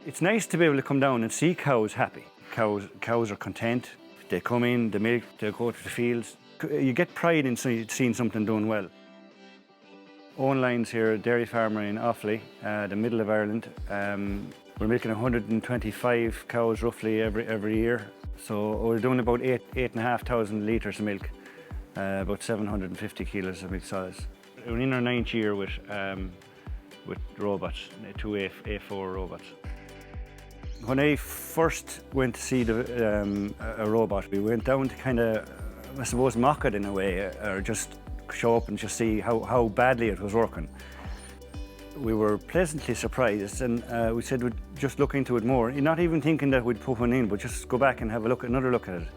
It's nice to be able to come down and see cows happy. Cows are content. They come in, they milk, they go to the fields. You get pride in seeing something doing well. Eoin Lyons here, a dairy farmer in Offaly, the middle of Ireland. We're milking 125 cows roughly every year. So we're doing about 8,500 litres of milk, about 750 kilos of milk solids. We're in our 9th year with robots, 2 A4 robots. When I first went to see a robot, we went down to kind of, I suppose, mock it in a way, or just show up and just see how badly it was working. We were pleasantly surprised, and we said we'd just look into it more, not even thinking that we'd put one in, but just go back and have another look at it.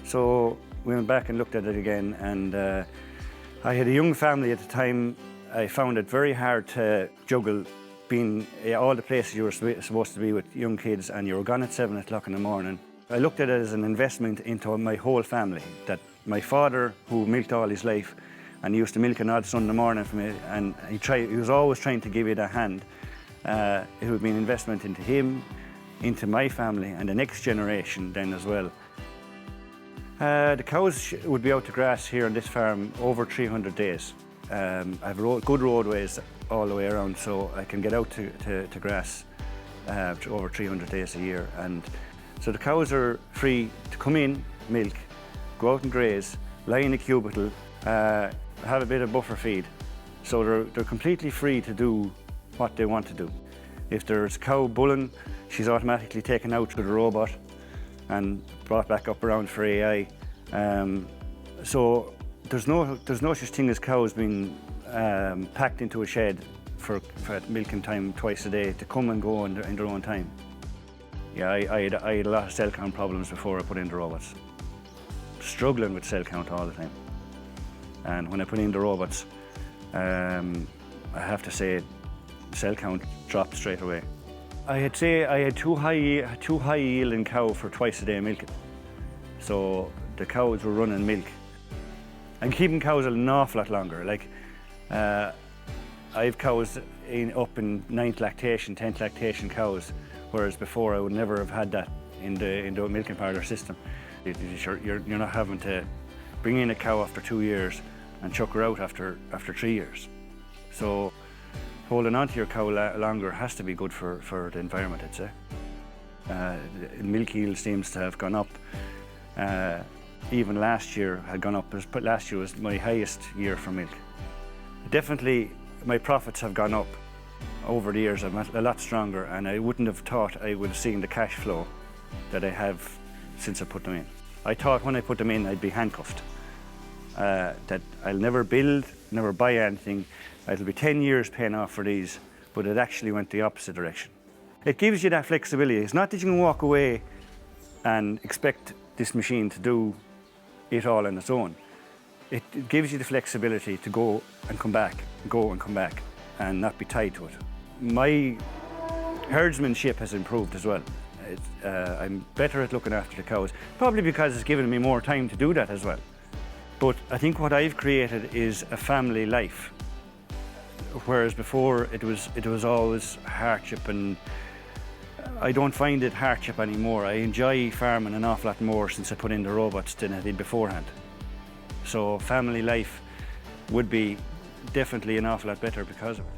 So we went back and looked at it again, and I had a young family at the time. I found it very hard to juggle being all the places you were supposed to be with young kids, and you were gone at 7 o'clock in the morning. I looked at it as an investment into my whole family, that my father, who milked all his life, and he used to milk an odd Sunday morning for me, and he was always trying to give it a hand. It would be an investment into him, into my family, and the next generation then as well. The cows would be out to grass here on this farm over 300 days. I have good roadways all the way around, so I can get out to grass over 300 days a year. And so the cows are free to come in, milk, go out and graze, lie in a cubicle, have a bit of buffer feed. So they're completely free to do what they want to do. If there's a cow bulling, she's automatically taken out to the robot and brought back up around for AI. So there's no such thing as cows being packed into a shed for milking time twice a day to come and go in their own time. Yeah, I had a lot of cell count problems before I put in the robots. Struggling with cell count all the time. And when I put in the robots, I have to say, cell count dropped straight away. I'd say I had too high yielding cow for twice a day milking. So the cows were running milk. I'm keeping cows an awful lot longer. Like, I have cows up in 9th lactation, 10th lactation cows, whereas before I would never have had that in the milking parlour system. You're not having to bring in a cow after 2 years and chuck her out after 3 years. So holding on to your cow longer has to be good for the environment, I'd say. The milk yield seems to have gone up. Even last year had gone up. Last year was my highest year for milk. Definitely my profits have gone up over the years. I'm a lot stronger, and I wouldn't have thought I would have seen the cash flow that I have since I put them in. I thought when I put them in I'd be handcuffed, that I'll never build, never buy anything. It'll be 10 years paying off for these, but it actually went the opposite direction. It gives you that flexibility. It's not that you can walk away and expect this machine to do it all on its own. It gives you the flexibility to go and come back, and not be tied to it. My herdsmanship has improved as well. I'm better at looking after the cows, probably because it's given me more time to do that as well. But I think what I've created is a family life, whereas before it was always hardship, and I don't find it hardship anymore. I enjoy farming an awful lot more since I put in the robots than I did beforehand. So family life would be definitely an awful lot better because of it.